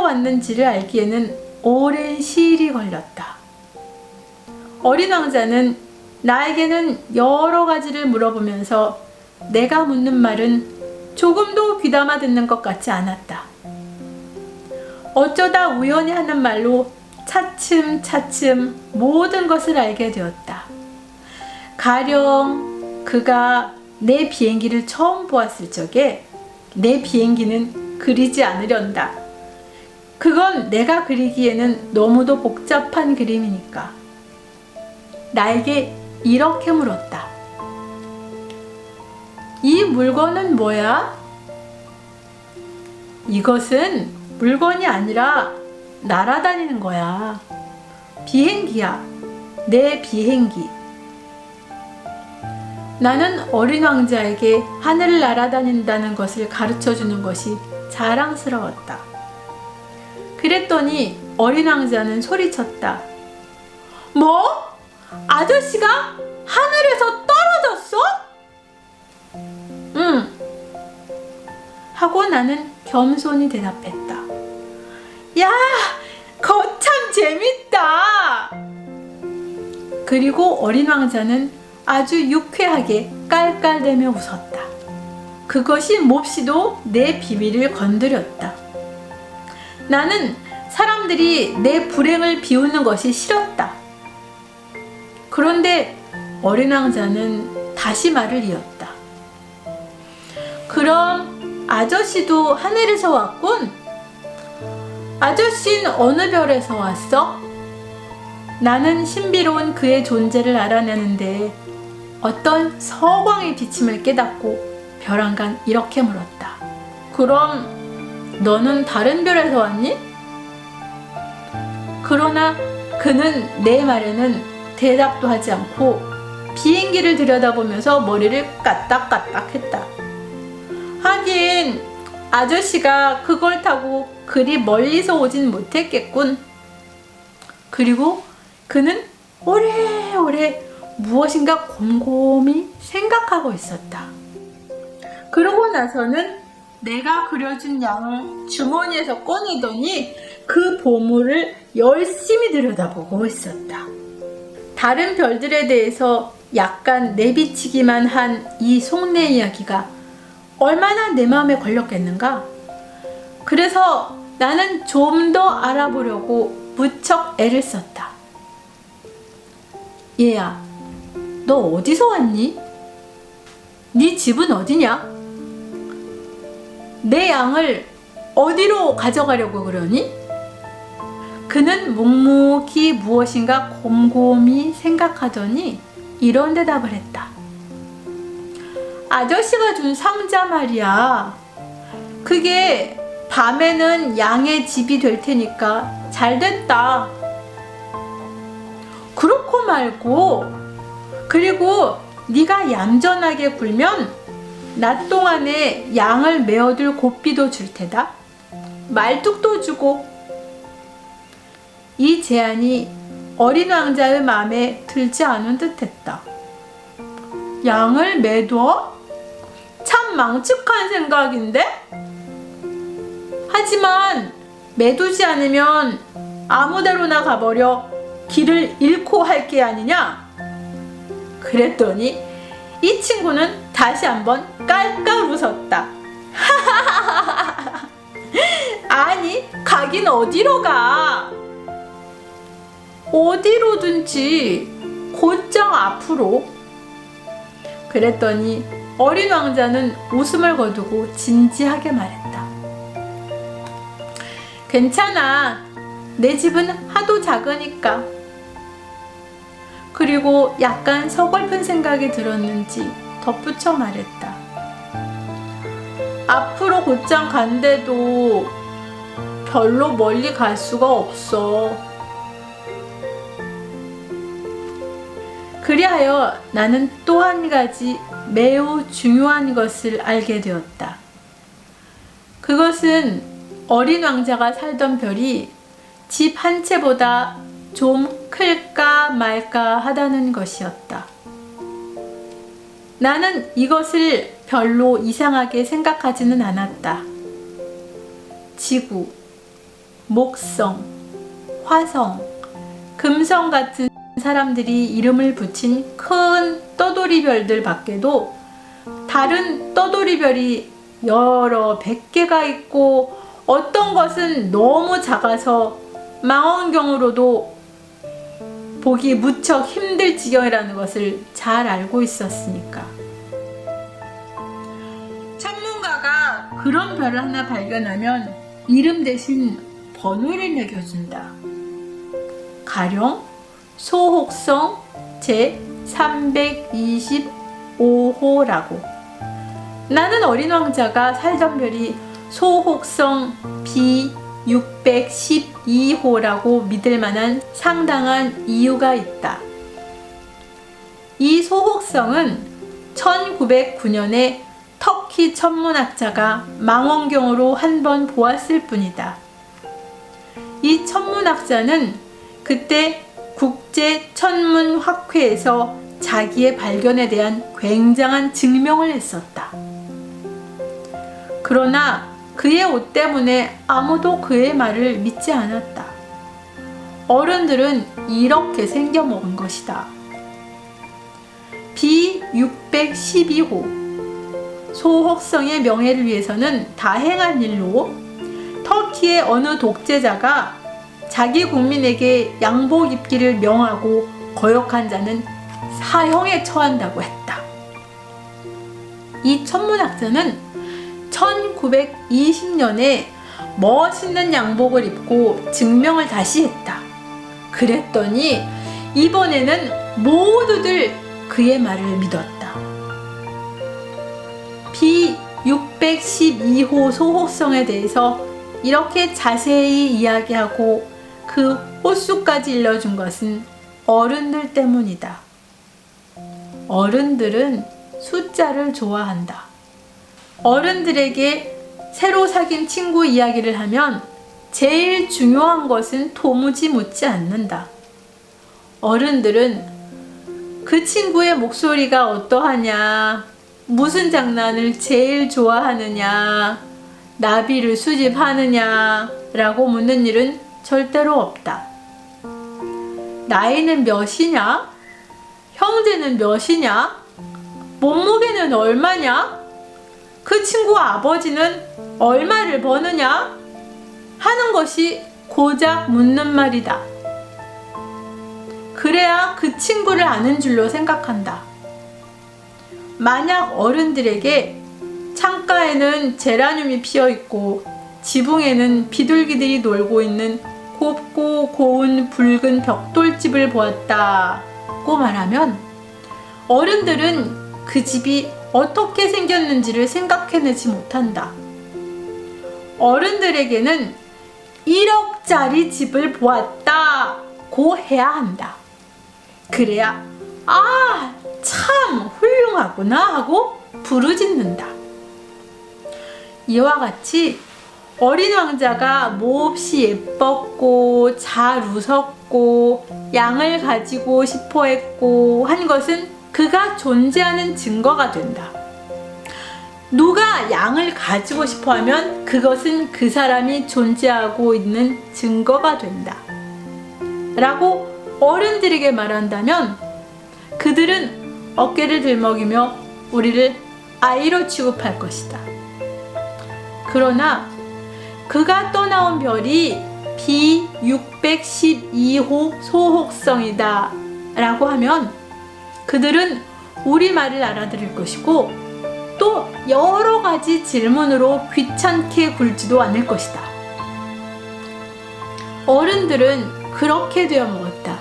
왔는지를 알기에는 오랜 시일이 걸렸다. 어린 왕자는 나에게는 여러 가지를 물어보면서 내가 묻는 말은 조금도 귀담아 듣는 것 같지 않았다. 어쩌다 우연히 하는 말로 차츰차츰 모든 것을 알게 되었다. 가령 그가 내 비행기를 처음 보았을 적에 내 비행기는 그리지 않으련다. 그건 내가 그리기에는 너무도 복잡한 그림이니까. 나에게 이렇게 물었다. 이 물건은 뭐야? 이것은 물건이 아니라 날아다니는 거야. 비행기야. 내 비행기. 나는 어린 왕자에게 하늘을 날아다닌다는 것을 가르쳐 주는 것이 자랑스러웠다. 그랬더니 어린 왕자는 소리쳤다. 뭐? 아저씨가 하늘에서 떨어졌어? 응. 하고 나는 겸손히 대답했다. 야, 거참 재밌다. 그리고 어린 왕자는 아주 유쾌하게 깔깔대며 웃었다. 그것이 몹시도 내 비밀을 건드렸다. 나는 사람들이 내 불행을 비웃는 것이 싫었다. 그런데 어린 왕자는 다시 말을 이었다. 그럼 아저씨도 하늘에서 왔군? 아저씨는 어느 별에서 왔어? 나는 신비로운 그의 존재를 알아내는데 어떤 서광의 비침을 깨닫고 벼랑간 이렇게 물었다. 그럼 너는 다른 별에서 왔니? 그러나 그는 내 말에는 대답도 하지 않고 비행기를 들여다보면서 머리를 까딱까딱 했다. 하긴 아저씨가 그걸 타고 그리 멀리서 오진 못했겠군. 그리고 그는 오래오래 무엇인가 곰곰이 생각하고 있었다. 그러고 나서는 내가 그려준 양을 주머니에서 꺼내더니 그 보물을 열심히 들여다보고 있었다. 다른 별들에 대해서 약간 내비치기만 한 이 속내 이야기가 얼마나 내 마음에 걸렸겠는가? 그래서 나는 좀 더 알아보려고 무척 애를 썼다. 얘야, 너 어디서 왔니? 네 집은 어디냐? 내 양을 어디로 가져가려고 그러니? 그는 묵묵히 무엇인가 곰곰이 생각하더니 이런 대답을 했다. 아저씨가 준 상자 말이야. 그게 밤에는 양의 집이 될 테니까 잘 됐다. 그렇고 말고, 그리고 네가 얌전하게 굴면 낮 동안에 양을 메어둘 고삐도 줄 테다. 말뚝도 주고. 이 제안이 어린 왕자의 마음에 들지 않은 듯했다. 양을 매둬? 참 망측한 생각인데? 하지만 매두지 않으면 아무데로나 가버려 길을 잃고 할 게 아니냐? 그랬더니 이 친구는 다시 한번 깔깔 웃었다. 아니, 가긴 어디로 가? 어디로든지 곧장 앞으로. 그랬더니 어린 왕자는 웃음을 거두고 진지하게 말했다. 괜찮아. 내 집은 하도 작으니까. 그리고 약간 서글픈 생각이 들었는지 덧붙여 말했다. 앞으로 곧장 간대도 별로 멀리 갈 수가 없어. 그리하여 나는 또 한 가지 매우 중요한 것을 알게 되었다. 그것은 어린 왕자가 살던 별이 집 한 채보다 좀 클까 말까 하다는 것이었다. 나는 이것을 별로 이상하게 생각하지는 않았다. 지구, 목성, 화성, 금성 같은 사람들이 이름을 붙인 큰 떠돌이별들 밖에도 다른 떠돌이별이 여러 100개가 있고 어떤 것은 너무 작아서 망원경으로도 보기 무척 힘들 지경이라는 것을 잘 알고 있었으니까. 천문가가 그런 별을 하나 발견하면 이름 대신 번호를 매겨준다. 가령 소혹성 제325호라고. 나는 어린 왕자가 살던 별이 소혹성 B612호라고 믿을 만한 상당한 이유가 있다. 이 소혹성은 1909년에 터키 천문학자가 망원경으로 한 번 보았을 뿐이다. 이 천문학자는 그때 국제천문학회에서 자기의 발견에 대한 굉장한 증명을 했었다. 그러나 그의 옷 때문에 아무도 그의 말을 믿지 않았다. 어른들은 이렇게 생겨먹은 것이다. B612호 소혹성의 명예를 위해서는 다행한 일로 터키의 어느 독재자가 자기 국민에게 양복 입기를 명하고 거역한 자는 사형에 처한다고 했다. 이 천문학자는 1920년에 멋있는 양복을 입고 증명을 다시 했다. 그랬더니 이번에는 모두들 그의 말을 믿었다. B612호 소혹성에 대해서 이렇게 자세히 이야기하고 그 호수까지 일러준 것은 어른들 때문이다. 어른들은 숫자를 좋아한다. 어른들에게 새로 사귄 친구 이야기를 하면 제일 중요한 것은 도무지 묻지 않는다. 어른들은 그 친구의 목소리가 어떠하냐, 무슨 장난을 제일 좋아하느냐, 나비를 수집하느냐 라고 묻는 일은 절대로 없다. 나이는 몇이냐? 형제는 몇이냐? 몸무게는 얼마냐? 그 친구 아버지는 얼마를 버느냐? 하는 것이 고작 묻는 말이다. 그래야 그 친구를 아는 줄로 생각한다. 만약 어른들에게 창가에는 제라늄이 피어있고 지붕에는 비둘기들이 놀고 있는 곱고 고운 붉은 벽돌집을 보았다고 말하면 어른들은 그 집이 어떻게 생겼는지를 생각해내지 못한다. 어른들에게는 1억짜리 집을 보았다고 해야 한다. 그래야 아, 참 훌륭하구나 하고 부르짖는다. 이와 같이 어린 왕자가 몹시 예뻤고 잘 웃었고 양을 가지고 싶어 했고 한 것은 그가 존재하는 증거가 된다. 누가 양을 가지고 싶어 하면 그것은 그 사람이 존재하고 있는 증거가 된다. 라고 어른들에게 말한다면 그들은 어깨를 들먹이며 우리를 아이로 취급할 것이다. 그러나 그가 떠나온 별이 B612호 소혹성이다 라고 하면 그들은 우리 말을 알아들을 것이고 또 여러 가지 질문으로 귀찮게 굴지도 않을 것이다. 어른들은 그렇게 되어 먹었다.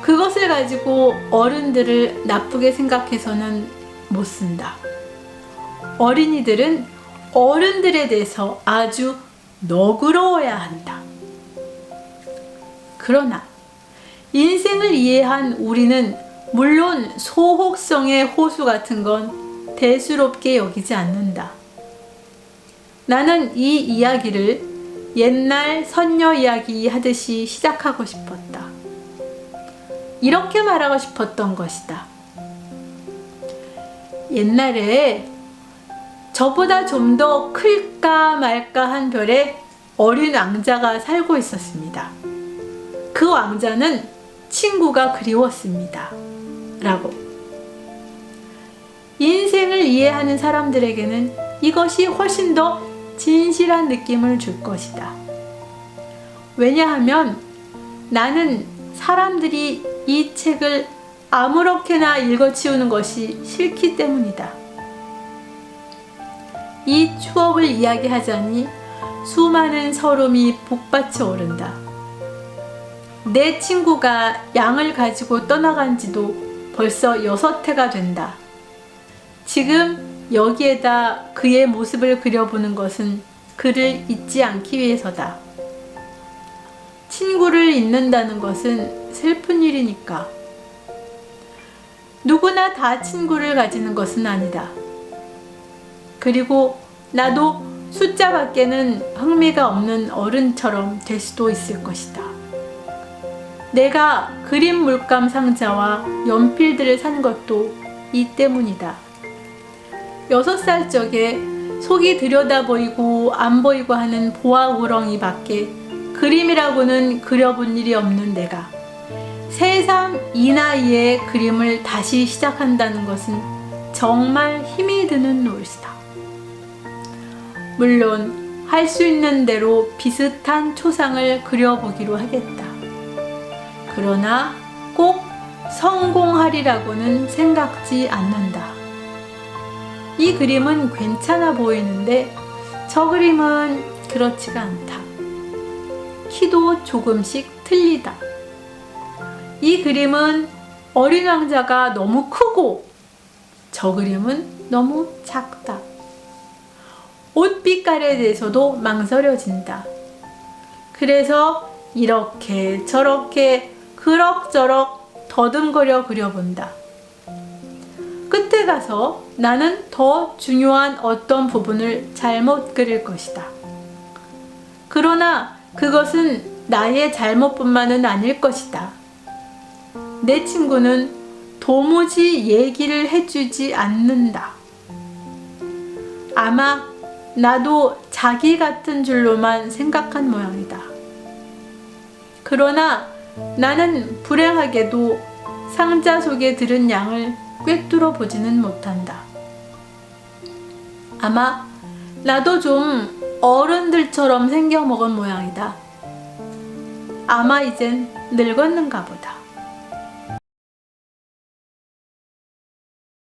그것을 가지고 어른들을 나쁘게 생각해서는 못 쓴다. 어린이들은 어른들에 대해서 아주 너그러워야 한다. 그러나 인생을 이해한 우리는 물론 소혹성의 호수 같은 건 대수롭게 여기지 않는다. 나는 이 이야기를 옛날 선녀 이야기 하듯이 시작하고 싶었다. 이렇게 말하고 싶었던 것이다. 옛날에 저보다 좀 더 클까 말까 한 별에 어린 왕자가 살고 있었습니다. 그 왕자는 친구가 그리웠습니다. 라고. 인생을 이해하는 사람들에게는 이것이 훨씬 더 진실한 느낌을 줄 것이다. 왜냐하면 나는 사람들이 이 책을 아무렇게나 읽어치우는 것이 싫기 때문이다. 이 추억을 이야기하자니 수많은 서름이 복받쳐 오른다. 내 친구가 양을 가지고 떠나간 지도 벌써 6해가 된다. 지금 여기에다 그의 모습을 그려보는 것은 그를 잊지 않기 위해서다. 친구를 잊는다는 것은 슬픈 일이니까. 누구나 다 친구를 가지는 것은 아니다. 그리고 나도 숫자밖에는 흥미가 없는 어른처럼 될 수도 있을 것이다. 내가 그림 물감 상자와 연필들을 산 것도 이 때문이다. 6살 적에 속이 들여다보이고 안 보이고 하는 보아우렁이 밖에 그림이라고는 그려본 일이 없는 내가 새삼 이 나이에 그림을 다시 시작한다는 것은 정말 힘이 드는 노릇이다. 물론 할 수 있는 대로 비슷한 초상을 그려보기로 하겠다. 그러나 꼭 성공하리라고는 생각지 않는다. 이 그림은 괜찮아 보이는데 저 그림은 그렇지가 않다. 키도 조금씩 틀리다. 이 그림은 어린 왕자가 너무 크고 저 그림은 너무 작다. 옷 빛깔에 대해서도 망설여진다. 그래서 이렇게 저렇게 그럭저럭 더듬거려 그려본다. 끝에 가서 나는 더 중요한 어떤 부분을 잘못 그릴 것이다. 그러나 그것은 나의 잘못뿐만은 아닐 것이다. 내 친구는 도무지 얘기를 해주지 않는다. 아마 나도 자기 같은 줄로만 생각한 모양이다. 그러나 나는 불행하게도 상자 속에 들은 양을 꿰뚫어 보지는 못한다. 아마 나도 좀 어른들처럼 생겨먹은 모양이다. 아마 이젠 늙었는가 보다.